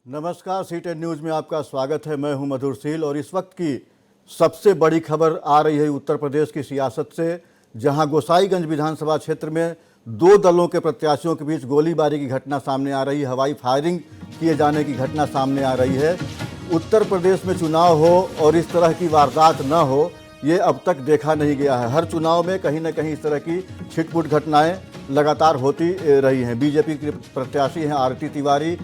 नमस्कार, C10 news में आपका स्वागत है। मैं हूं मधुरशील और इस वक्त की सबसे बड़ी खबर आ रही है उत्तर प्रदेश की सियासत से, जहां गोसाईगंज विधानसभा क्षेत्र में दो दलों के प्रत्याशियों के बीच गोलीबारी की घटना सामने आ रही है। हवाई फायरिंग किए जाने की घटना सामने आ रही है। उत्तर प्रदेश में चुनाव हो और इस तरह की वारदात न हो, ये अब तक देखा नहीं गया है। हर चुनाव में कहीं न कहीं इस तरह की छिटपुट घटनाएं लगातार होती रही हैं। बीजेपी के प्रत्याशी हैं आरती तिवारी,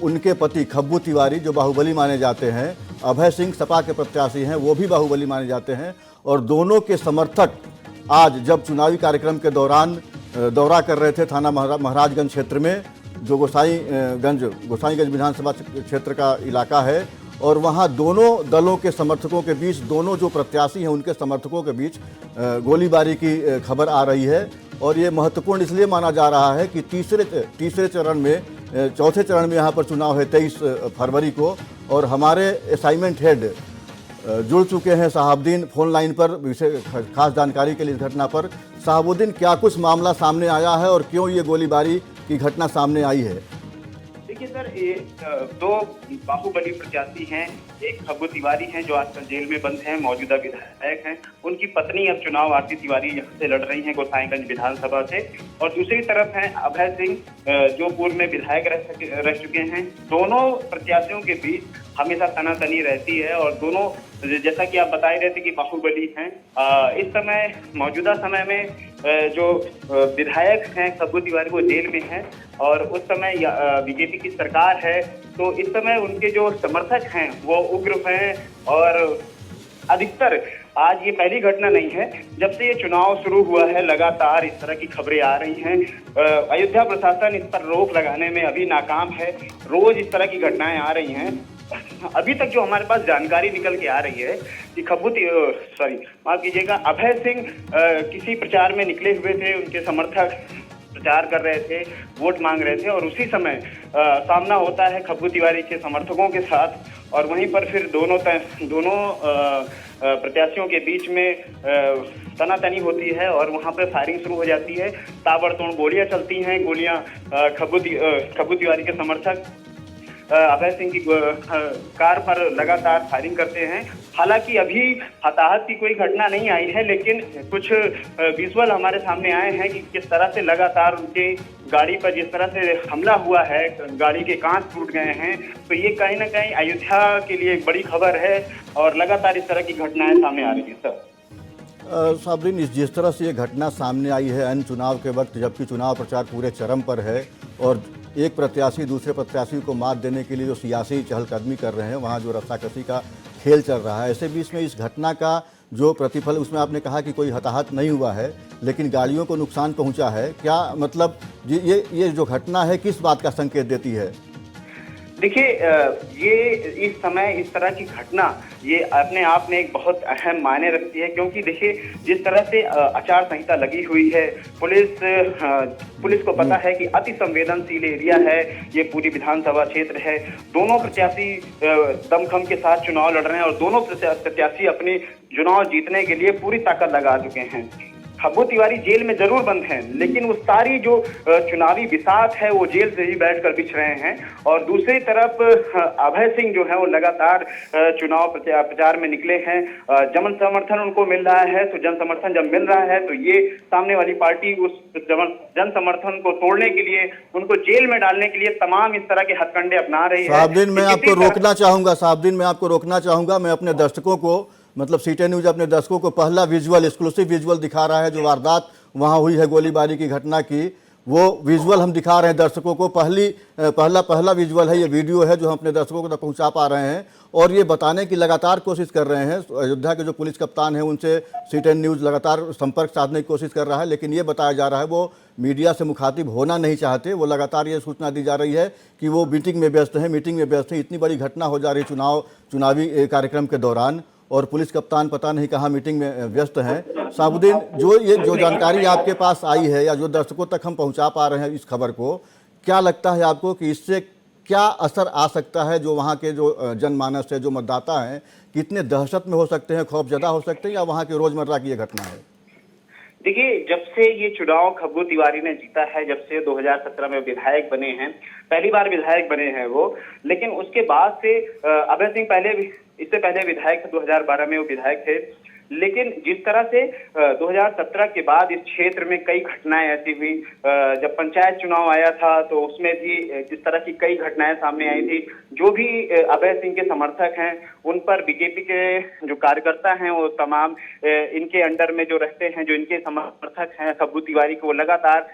उनके पति खब्बू तिवारी जो बाहुबली माने जाते हैं, अभय सिंह सपा के प्रत्याशी हैं, वो भी बाहुबली माने जाते हैं। और दोनों के समर्थक आज जब चुनावी कार्यक्रम के दौरान दौरा कर रहे थे थाना महाराजगंज क्षेत्र में, जो गोसाईगंज विधानसभा क्षेत्र का इलाका है, और वहाँ दोनों दलों के समर्थकों के बीच, दोनों जो प्रत्याशी हैं उनके समर्थकों के बीच गोलीबारी की खबर आ रही है। और ये महत्वपूर्ण इसलिए माना जा रहा है कि तीसरे चरण में, चौथे चरण में यहाँ पर चुनाव है 23 फरवरी को। और हमारे असाइनमेंट हेड जुड़ चुके हैं शहाबुद्दीन फोन लाइन पर विशेष खास जानकारी के लिए इस घटना पर। शहाबुद्दीन, क्या कुछ मामला सामने आया है और क्यों ये गोलीबारी की घटना सामने आई है? देखिए सर, ये दो बाहुबली प्रत्याशी हैं। एक खब्बू तिवारी हैं जो आजकल जेल में बंद हैं, मौजूदा विधायक हैं। उनकी पत्नी अब चुनाव आरती तिवारी यहाँ से लड़ रही हैं गोसाईगंज विधानसभा से। और दूसरी तरफ हैं अभय सिंह जो पूर्व में विधायक रह चुके हैं। दोनों प्रत्याशियों के बीच हमेशा तनातनी रहती है और दोनों, जैसा कि आप बता रहे थे कि बाहुबली हैं। इस समय, मौजूदा समय में जो विधायक हैं खब्बू तिवारी वो जेल में हैं और उस समय बीजेपी की सरकार है, तो इस समय उनके जो समर्थक हैं वो उग्र हैं। और अधिकतर, आज ये पहली घटना नहीं है, जब से ये चुनाव शुरू हुआ है लगातार इस तरह की खबरें आ रही हैं। अयोध्या प्रशासन इस पर रोक लगाने में अभी नाकाम है। रोज इस तरह की घटनाएं आ रही हैं। अभी तक जो हमारे पास जानकारी निकल के आ रही है कि माफ कीजिएगा, अभय सिंह किसी प्रचार में निकले हुए थे। उनके समर्थक प्रचार कर रहे थे, वोट मांग रहे थे और उसी समय सामना होता है खब्बू तिवारी के समर्थकों के साथ। और वहीं पर फिर दोनों प्रत्याशियों के बीच में तनातनी होती है और वहां पर फायरिंग शुरू हो जाती है। ताबड़तोड़ गोलियां चलती हैं। गोलियां खब्बू तिवारी के समर्थक अभय सिंह की कार पर लगातार फायरिंग करते हैं। हालांकि अभी हताहत की कोई घटना नहीं आई है, लेकिन कुछ विजुअल हमारे सामने आए हैं कि किस तरह से लगातार उनके गाड़ी पर जिस तरह से हमला हुआ है, गाड़ी के कांच टूट गए हैं। तो ये कहीं ना कहीं अयोध्या के लिए एक बड़ी खबर है और लगातार इस तरह की घटनाएं सामने आ रही हैं। सर शहाबुद्दीन, जिस तरह से ये घटना सामने आई है अन्य चुनाव के वक्त, जबकि चुनाव प्रचार पूरे चरम पर है और एक प्रत्याशी दूसरे प्रत्याशी को मात देने के लिए जो सियासी चहलकदमी कर रहे हैं, वहाँ जो रस्साकसी का खेल चल रहा है, ऐसे बीच में इस घटना का जो प्रतिफल, उसमें आपने कहा कि कोई हताहत नहीं हुआ है लेकिन गाड़ियों को नुकसान पहुंचा है। क्या मतलब ये जो घटना है किस बात का संकेत देती है? देखिए, ये इस समय इस तरह की घटना ये अपने आप में एक बहुत अहम मायने रखती है, क्योंकि देखिए जिस तरह से आचार संहिता लगी हुई है, पुलिस को पता है कि अति संवेदनशील एरिया है ये, पूरी विधानसभा क्षेत्र है। दोनों प्रत्याशी दमखम के साथ चुनाव लड़ रहे हैं और दोनों प्रत्याशी अपने चुनाव जीतने के लिए पूरी ताकत लगा चुके हैं। खब्बू तिवारी जेल में जरूर बंद हैं, लेकिन वो सारी जो चुनावी बिसात है वो जेल से ही बैठकर बिछ रहे हैं। और दूसरी तरफ अभय सिंह जो है वो लगातार चुनाव प्रचार में निकले हैं। जन समर्थन उनको मिल रहा है, तो जन समर्थन जब मिल रहा है तो ये सामने वाली पार्टी उस जन समर्थन को तोड़ने के लिए, उनको जेल में डालने के लिए तमाम इस तरह के हथकंडे अपना रही है। शहाबुद्दीन, मैं आपको रोकना चाहूंगा। मैं अपने दर्शकों को, मतलब सी10 न्यूज़ अपने दर्शकों को पहला एक्सक्लूसिव विजुअल दिखा रहा है। जो वारदात वहाँ हुई है गोलीबारी की घटना की, वो विजुअल हम दिखा रहे हैं दर्शकों को। पहला विजुअल है, ये वीडियो है जो हम अपने दर्शकों को तक पहुँचा पा रहे हैं और ये बताने की लगातार कोशिश कर रहे हैं। अयोध्या के जो पुलिस कप्तान हैं उनसे सी10 न्यूज़ लगातार संपर्क साधने की कोशिश कर रहा है, लेकिन ये बताया जा रहा है वो मीडिया से मुखातिब होना नहीं चाहते। वो लगातार ये सूचना दी जा रही है कि वो मीटिंग में व्यस्त हैं। इतनी बड़ी घटना हो जा रही है चुनावी कार्यक्रम के दौरान और पुलिस कप्तान पता नहीं कहाँ मीटिंग में व्यस्त हैं। शहाबुद्दीन, जो जानकारी आपके पास आई है या जो दर्शकों तक हम पहुंचा पा रहे हैं इस खबर को, क्या लगता है आपको कि इससे क्या असर आ सकता है? जो वहाँ के जो जनमानस है, जो मतदाता हैं, कितने दहशत में हो सकते हैं, खौफजदा हो सकते हैं, या वहाँ की रोज़मर्रा की ये घटना है? देखिए, जब से ये चुनाव खब्बू तिवारी ने जीता है, जब से 2017 में विधायक बने हैं, पहली बार विधायक बने हैं वो, लेकिन उसके बाद से अभय सिंह पहले भी, इससे पहले विधायक थे, 2012 में वो विधायक थे। लेकिन जिस तरह से 2017 के बाद इस क्षेत्र में कई घटनाएं ऐसी हुई, जब पंचायत चुनाव आया था तो उसमें भी जिस तरह की कई घटनाएं सामने आई थी, जो भी अभय सिंह के समर्थक हैं उन पर बीजेपी के जो कार्यकर्ता हैं वो तमाम इनके अंडर में जो रहते हैं, जो इनके समर्थक हैं खब्बू तिवारी को, वो लगातार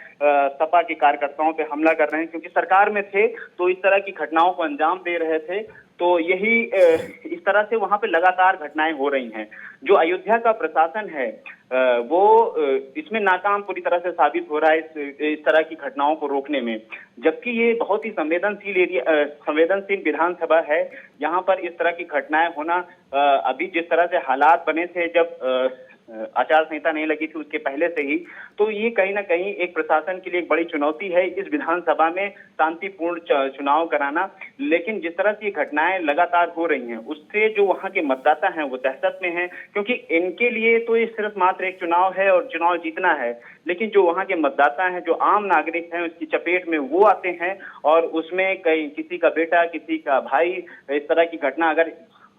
सपा के कार्यकर्ताओं पे हमला कर रहे हैं, क्योंकि सरकार में थे तो इस तरह की घटनाओं को अंजाम दे रहे थे। तो यही इस तरह से वहां पे लगातार घटनाएं हो रही हैं। जो अयोध्या का प्रशासन है वो इसमें नाकाम पूरी तरह से साबित हो रहा है इस तरह की घटनाओं को रोकने में, जबकि ये बहुत ही संवेदनशील एरिया, संवेदनशील विधानसभा है। यहाँ पर इस तरह की घटनाएं होना, अभी जिस तरह से हालात बने थे जब आचार संहिता नहीं लगी थी उसके पहले से ही, तो ये कहीं ना कहीं एक प्रशासन के लिए एक बड़ी चुनौती है इस विधानसभा में शांतिपूर्ण चुनाव कराना। लेकिन जिस तरह से ये घटनाएं लगातार हो रही हैं उससे जो वहां के मतदाता हैं वो दहशत में हैं, क्योंकि इनके लिए तो ये सिर्फ मात्र एक चुनाव है और चुनाव जीतना है, लेकिन जो वहां के मतदाता हैं, जो आम नागरिक हैं, उसकी चपेट में वो आते हैं और उसमें कई किसी का बेटा, किसी का भाई, इस तरह की घटना अगर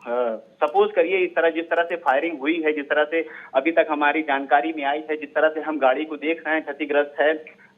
सपोज करिए इस तरह, जिस तरह से फायरिंग हुई है, जिस तरह से अभी तक हमारी जानकारी में आई है, जिस तरह से हम गाड़ी को देख रहे हैं क्षतिग्रस्त है,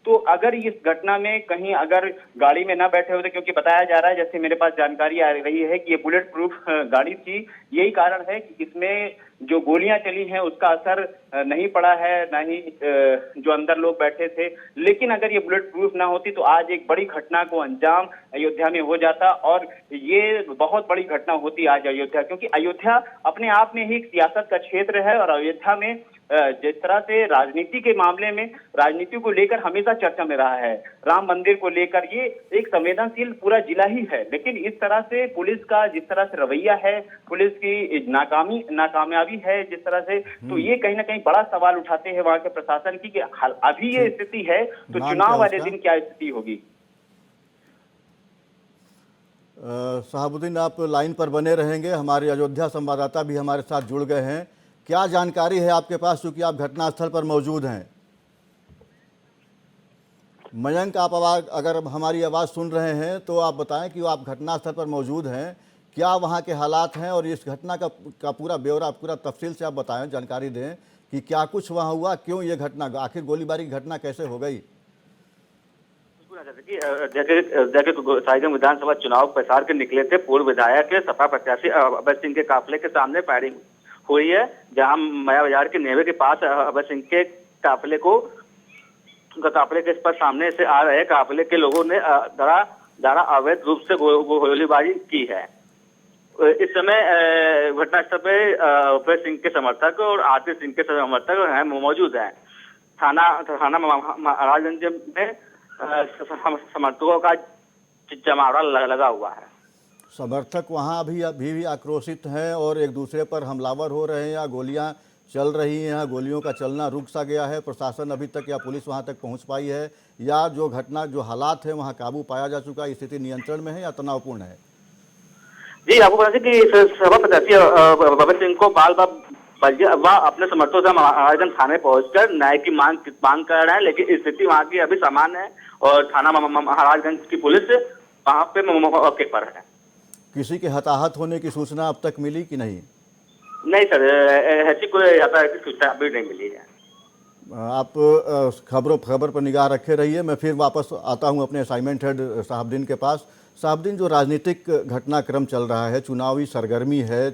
तो अगर इस घटना में कहीं अगर गाड़ी में ना बैठे होते, क्योंकि बताया जा रहा है, जैसे मेरे पास जानकारी आ रही है कि ये बुलेट प्रूफ गाड़ी थी, यही कारण है कि इसमें जो गोलियां चली हैं उसका असर नहीं पड़ा है, ना ही जो अंदर लोग बैठे थे। लेकिन अगर ये बुलेट प्रूफ ना होती तो आज एक बड़ी घटना को अंजाम अयोध्या में हो जाता और ये बहुत बड़ी घटना होती आज अयोध्या, क्योंकि अयोध्या अपने आप में ही एक सियासत का क्षेत्र है और अयोध्या में जिस तरह से राजनीति के मामले में राजनीति को लेकर हमेशा चर्चा में रहा है, राम मंदिर को लेकर ये एक संवेदनशील पूरा जिला ही है। लेकिन इस तरह से पुलिस का जिस तरह से रवैया है, पुलिस की नाकामयाबी है जिस तरह से, तो ये कहीं ना कहीं बड़ा सवाल उठाते हैं वहां के प्रशासन की कि अभी ये स्थिति है तो चुनाव वाले दिन क्या स्थिति होगी। शहाबुद्दीन, आप लाइन पर बने रहेंगे, हमारे अयोध्या संवाददाता भी हमारे साथ जुड़ गए हैं। क्या जानकारी है आपके पास, क्योंकि आप घटनास्थल पर मौजूद हैं? मयंक, आप आवाज़, अगर हमारी आवाज़ सुन रहे हैं तो आप बताएं कि आप घटनास्थल पर मौजूद हैं, क्या वहां के हालात हैं और इस घटना का पूरा ब्यौरा, पूरा तफसील से आप बताएं, जानकारी दें कि क्या कुछ वहां हुआ, क्यों ये घटना, आखिर गोलीबारी की घटना कैसे हो गई? गोसाईगंज विधानसभा चुनाव प्रचार के निकले थे पूर्व विधायक सपा प्रत्याशी अभय सिंह के काफिले के सामने फायरिंग हुई है, जहां माया बाजार के नेवे के पास अभय सिंह के काफिले के इस पर सामने से आ रहे काफिले के लोगों ने दारा अवैध रूप से गोलीबारी की है। इस समय घटनास्थल पे अभय सिंह के समर्थक और आरती सिंह के समर्थक हैं मौजूद हैं। थाना महाराजगंज में समर्थकों का जमावड़ा लगा हुआ है। समर्थक वहाँ अभी भी आक्रोशित हैं और एक दूसरे पर हमलावर हो रहे हैं, या गोलियां चल रही हैं, या गोलियों का चलना रुक सा गया है, प्रशासन अभी तक या पुलिस वहाँ तक पहुँच पाई है, या जो घटना, जो हालात है वहाँ काबू पाया जा चुका है, स्थिति नियंत्रण में है या तनावपूर्ण है? जी, आपको बता दें कि सभा प्रत्याशी अभय सिंह को बाल वह अपने समर्थकों से महाराजगंज थाने पहुंचकर न्याय की मांग कर रहे हैं, लेकिन स्थिति वहाँ की अभी सामान्य है और थाना महाराजगंज की पुलिस वहाँ पे मौके पर है। किसी के हताहत होने की सूचना अब तक मिली कि नहीं? नहीं सर, ऐसी कोई हताहत की सूचना अभी नहीं मिली है। आप खबर पर निगाह रखे रहिए। मैं फिर वापस आता हूं अपने असाइनमेंट हेड शहाबुद्दीन के पास। शहाबुद्दीन, जो राजनीतिक घटनाक्रम चल रहा है, चुनावी सरगर्मी है,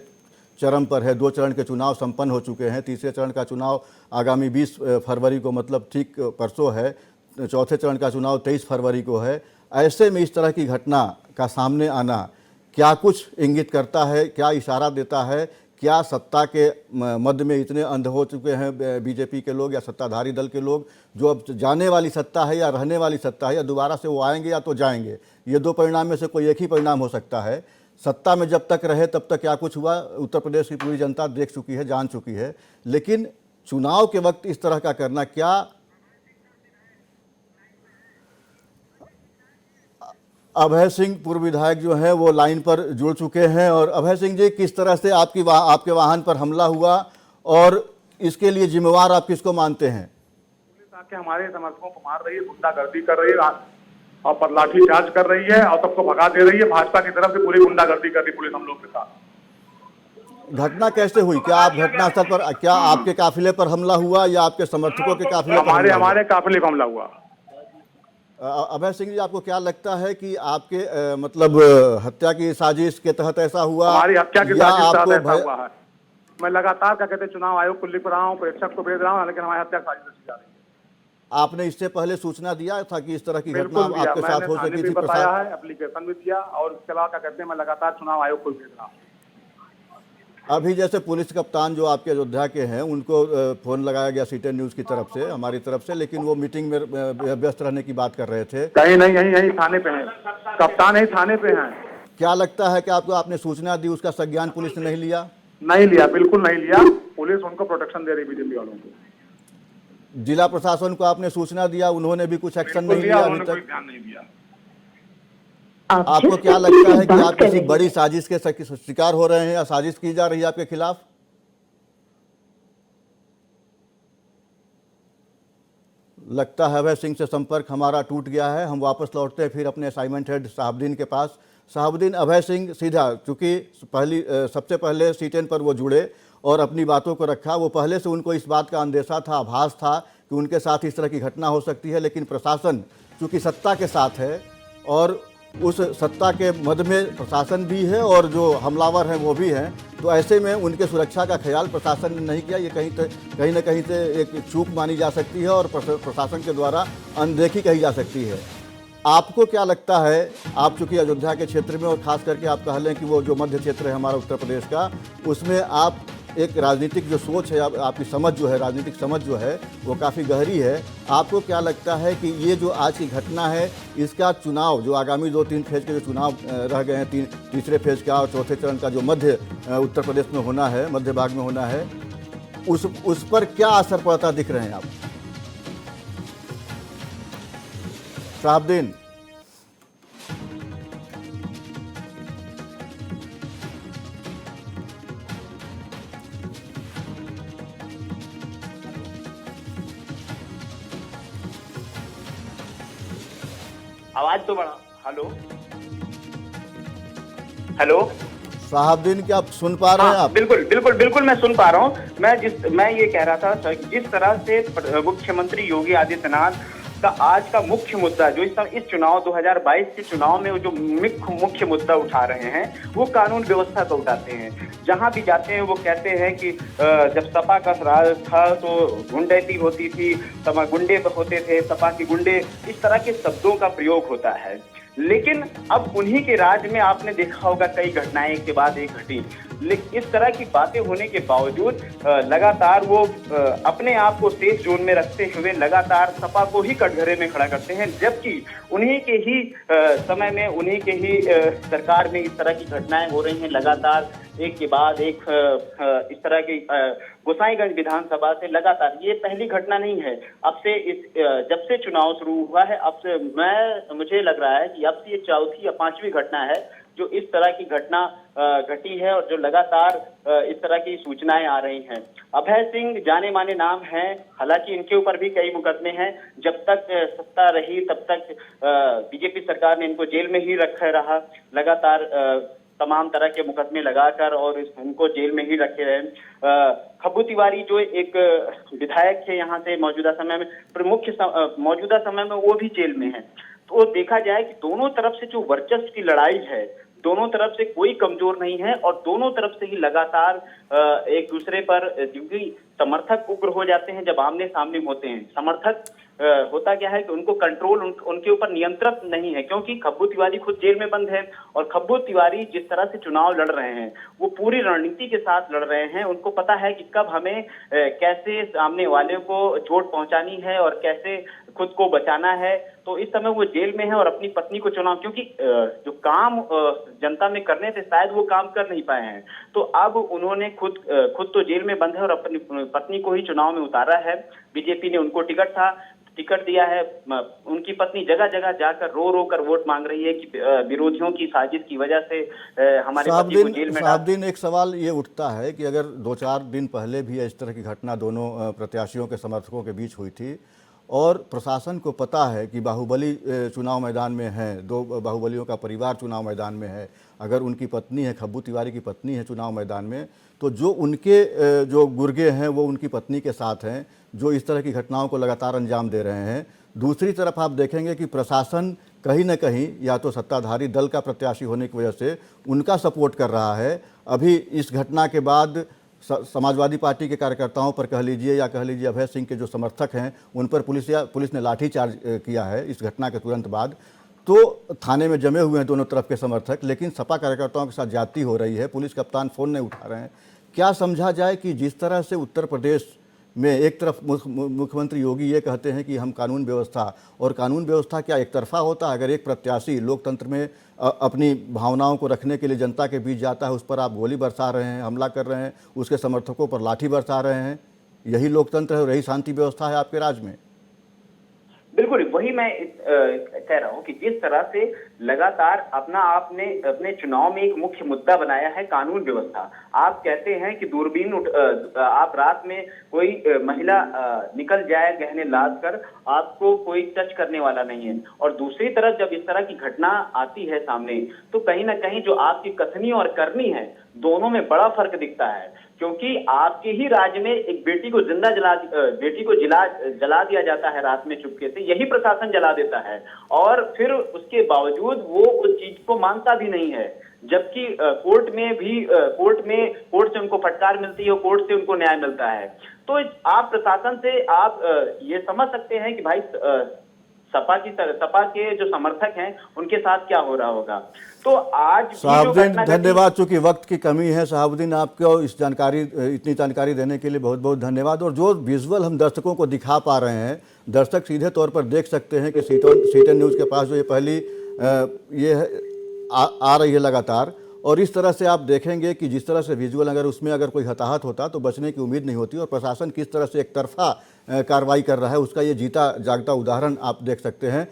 चरम पर है, 2 चरण के चुनाव संपन्न हो चुके हैं, तीसरे चरण का चुनाव आगामी 20 फरवरी को, मतलब ठीक परसों है, चौथे चरण का चुनाव 23 फरवरी को है। ऐसे में इस तरह की घटना का सामने आना क्या कुछ इंगित करता है, क्या इशारा देता है? क्या सत्ता के मध्य में इतने अंध हो चुके हैं बीजेपी के लोग या सत्ताधारी दल के लोग, जो अब जाने वाली सत्ता है या रहने वाली सत्ता है, या दोबारा से वो आएंगे या तो जाएंगे, ये 2 परिणाम में से कोई एक ही परिणाम हो सकता है। सत्ता में जब तक रहे तब तक क्या कुछ हुआ उत्तर प्रदेश की पूरी जनता देख चुकी है, जान चुकी है, लेकिन चुनाव के वक्त इस तरह का करना, क्या अभय सिंह पूर्व विधायक जो हैं वो लाइन पर जुड़ चुके हैं। और अभय सिंह जी, किस तरह से आपके वाहन पर हमला हुआ और इसके लिए जिम्मेवार आप किसको मानते हैं? के हमारे समर्थकों को मार रही है, गुंडागर्दी कर रही है और पर लाठीचार्ज कर रही है और सबको भगा दे रही है। भाजपा की तरफ से पूरी गुंडागर्दी कर रही पुलिस हम लोग के साथ। घटना कैसे हुई? क्या आप घटनास्थल पर, क्या आपके काफिले पर हमला हुआ या आपके समर्थकों के काफिले पर हमला हुआ? हमारे काफिले पर हमला हुआ। अभय सिंह जी, आपको क्या लगता है कि आपके मतलब हत्या की साजिश के तहत ऐसा हुआ? हमारी हत्या की या साजिश के आपको तहत ऐसा हुआ है। मैं लगातार क्या कहते हैं चुनाव आयोग को लिख रहा हूँ, प्रेक्षक को भेज रहा हूँ, लेकिन हमारी हत्या की साजिश रची जा रही है। आपने इससे पहले सूचना दिया था कि इस तरह की घटना बिल्कुल दिया, आपके साथ हो मैंने सकी भी थी? बताया है, एप्लीकेशन भी दिया और इसके अलावा क्या कहते हैं मैं लगातार चुनाव आयोग को भेज रहा हूँ। अभी जैसे पुलिस कप्तान जो आपके अयोध्या के हैं उनको फोन लगाया गया सीटेन न्यूज़ की तरफ से, हमारी तरफ से, लेकिन वो मीटिंग में व्यस्त रहने की बात कर रहे थे। कहीं नहीं, यही थाने पे हैं, कप्तान यही थाने पे हैं। क्या लगता है कि आपको आपने सूचना दी, उसका संज्ञान पुलिस ने नहीं लिया? नहीं लिया, बिल्कुल नहीं लिया। पुलिस उनको प्रोटेक्शन दे रही बीजेपी वालों को। जिला प्रशासन को आपने सूचना दिया, उन्होंने भी कुछ एक्शन नहीं लिया अभी तक? ध्यान नहीं दिया। आपको क्या लगता है कि आप किसी बड़ी साजिश के शिकार हो रहे हैं या साजिश की जा रही है आपके खिलाफ? लगता है अभय सिंह से संपर्क हमारा टूट गया है। हम वापस लौटते हैं फिर अपने असाइनमेंट हेड शहाबुद्दीन के पास। शहाबुद्दीन, अभय सिंह सीधा, चूंकि सबसे पहले सीटेन पर वो जुड़े और अपनी बातों को रखा, वो पहले से उनको इस बात का अंदेशा था, आभास था कि उनके साथ इस तरह की घटना हो सकती है, लेकिन प्रशासन चूंकि सत्ता के साथ है और उस सत्ता के मद में प्रशासन भी है और जो हमलावर हैं वो भी हैं, तो ऐसे में उनके सुरक्षा का ख्याल प्रशासन ने नहीं किया। ये कहीं ना कहीं से एक चूक मानी जा सकती है और प्रशासन के द्वारा अनदेखी कही जा सकती है। आपको क्या लगता है, आप चूँकि अयोध्या के क्षेत्र में और ख़ास करके आप कह लें कि वो जो मध्य क्षेत्र है हमारा उत्तर प्रदेश का, उसमें आप एक राजनीतिक जो सोच है, आपकी समझ जो है, राजनीतिक समझ जो है वो काफ़ी गहरी है। आपको क्या लगता है कि ये जो आज की घटना है, इसका चुनाव जो आगामी 2-3 फेज के जो चुनाव रह गए हैं, तीसरे फेज का और चौथे चरण का जो मध्य उत्तर प्रदेश में होना है, मध्य भाग में होना है, उस पर क्या असर पड़ता दिख रहे हैं आप? शहाबुद्दीन, आवाज तो बढ़ा। हेलो हेलो शहाबुद्दीन, क्या आप सुन पा रहे हैं? आप बिल्कुल बिल्कुल बिल्कुल मैं सुन पा रहा हूँ। मैं ये कह रहा था जिस तरह से मुख्यमंत्री योगी आदित्यनाथ का आज का मुख्य मुद्दा जो इस चुनाव 2022 के चुनाव में जो मुख्य मुद्दा उठा रहे हैं वो कानून व्यवस्था को उठाते हैं। जहां भी जाते हैं वो कहते हैं कि जब सपा का राज था तो गुंडैती होती थी, गुंडे होते थे, सपा के गुंडे, इस तरह के शब्दों का प्रयोग होता है। लेकिन अब उन्हीं के राज में आपने देखा होगा कई घटनाएं एक के बाद एक घटी, लेकिन इस तरह की बातें होने के बावजूद लगातार वो अपने आप को सेफ जोन में रखते हुए लगातार सपा को ही कटघरे में खड़ा करते हैं, जबकि उन्हीं के ही समय में उन्हीं के ही सरकार में इस तरह की घटनाएं हो रही हैं लगातार एक के बाद एक। इस तरह की गोसाईगंज विधानसभा से लगातार ये पहली घटना नहीं है। अब से जब से चुनाव शुरू हुआ है, अब से मुझे लग रहा है कि अब से ये चौथी या पांचवी घटना है जो इस तरह की घटना घटी है और जो लगातार इस तरह की सूचनाएं आ रही हैं। अभय सिंह जाने माने नाम हैं, हालांकि इनके ऊपर भी कई मुकदमे हैं। जब तक सत्ता रही तब तक बीजेपी सरकार ने इनको जेल में ही रखा रहा, लगातार तमाम तरह के मुकदमे लगाकर और उनको जेल में ही रखे रहे। खब्बू तिवारी जो एक विधायक थे यहाँ से मौजूदा समय में, मौजूदा समय में वो भी जेल में है। तो देखा जाए कि दोनों तरफ से जो वर्चस्व की लड़ाई है, दोनों तरफ से कोई कमजोर नहीं है और दोनों तरफ से ही लगातार एक दूसरे पर, क्योंकि समर्थक उग्र हो जाते हैं जब आमने सामने होते हैं। समर्थक होता क्या है कि उनको कंट्रोल उनके ऊपर नियंत्रण नहीं है, क्योंकि खब्बू तिवारी खुद जेल में बंद है और खब्बू तिवारी जिस तरह से चुनाव लड़ रहे हैं वो पूरी रणनीति के साथ लड़ रहे हैं। उनको पता है कि कब हमें कैसे सामने वाले को चोट पहुंचानी है और कैसे खुद को बचाना है। तो इस समय वो जेल में है और अपनी पत्नी को चुनाव, क्योंकि जो काम जनता में करने थे शायद वो काम कर नहीं पाए हैं, तो अब उन्होंने खुद तो जेल में बंद है और अपनी पत्नी को ही चुनाव में उतारा है। बीजेपी ने उनको टिकट दिया है। उनकी पत्नी जगह जगह जाकर रो कर वोट मांग रही है कि विरोधियों की साजिश की वजह से हमारे पति को जेल में। शहाबुद्दीन, एक सवाल ये उठता है कि अगर 2-4 दिन पहले भी इस तरह की घटना दोनों प्रत्याशियों के समर्थकों के बीच हुई थी और प्रशासन को पता है कि बाहुबली चुनाव मैदान में हैं, दो बाहुबलियों का परिवार चुनाव मैदान में है, अगर उनकी पत्नी है, खब्बू तिवारी की पत्नी है चुनाव मैदान में, तो जो उनके जो गुर्गे हैं वो उनकी पत्नी के साथ हैं, जो इस तरह की घटनाओं को लगातार अंजाम दे रहे हैं। दूसरी तरफ आप देखेंगे कि प्रशासन कहीं न कहीं या तो सत्ताधारी दल का प्रत्याशी होने की वजह से उनका सपोर्ट कर रहा है। अभी इस घटना के बाद समाजवादी पार्टी के कार्यकर्ताओं पर कह लीजिए या कह लीजिए अभय सिंह के जो समर्थक हैं उन पर पुलिस ने लाठीचार्ज किया है इस घटना के तुरंत बाद। तो थाने में जमे हुए हैं दोनों तरफ के समर्थक, लेकिन सपा कार्यकर्ताओं के साथ ज्यादती हो रही है, पुलिस कप्तान फ़ोन नहीं उठा रहे हैं। क्या समझा जाए कि जिस तरह से उत्तर प्रदेश में एक तरफ मुख्यमंत्री योगी ये कहते हैं कि हम कानून व्यवस्था, और कानून व्यवस्था क्या एक तरफा होता है? अगर एक प्रत्याशी लोकतंत्र में अपनी भावनाओं को रखने के लिए जनता के बीच जाता है, उस पर आप गोली बरसा रहे हैं, हमला कर रहे हैं, उसके समर्थकों पर लाठी बरसा रहे हैं, यही लोकतंत्र है और यही शांति व्यवस्था है आपके राज्य में? बिल्कुल वही मैं कह रहा हूं कि जिस तरह से लगातार अपने चुनाव में एक मुख्य मुद्दा बनाया है कानून व्यवस्था। आप कहते हैं कि दूरबीन आप रात में कोई महिला निकल जाए गहने लाद कर, आपको कोई टच करने वाला नहीं है। और दूसरी तरफ जब इस तरह की घटना आती है सामने, तो कहीं ना कहीं जो आपकी कथनी और करनी है, दोनों में बड़ा फर्क दिखता है। क्योंकि आपके ही राज्य में एक बेटी को जला दिया जाता है रात में चुपके से, यही प्रशासन जला देता है, और फिर उसके बावजूद वो उस चीज को मानता भी नहीं है। जबकि कोर्ट से उनको फटकार मिलती है और कोर्ट से उनको न्याय मिलता है। तो आप प्रशासन से आप ये समझ सकते हैं कि भाई सपा के जो समर्थक हैं उनके साथ क्या हो रहा होगा। तो आज शहाबुद्दीन, धन्यवाद। चूंकि वक्त की कमी है शहाबुद्दीन, आपको इतनी जानकारी देने के लिए बहुत बहुत धन्यवाद। और जो विजुअल हम दर्शकों को दिखा पा रहे हैं, दर्शक सीधे तौर पर देख सकते हैं कि सीटन न्यूज़ के पास जो ये पहली आ रही है लगातार, और इस तरह से आप देखेंगे कि जिस तरह से विजुअल अगर कोई हताहत होता तो बचने की उम्मीद नहीं होती, और प्रशासन किस तरह से एक तरफा कार्रवाई कर रहा है उसका ये जीता जागता उदाहरण आप देख सकते हैं।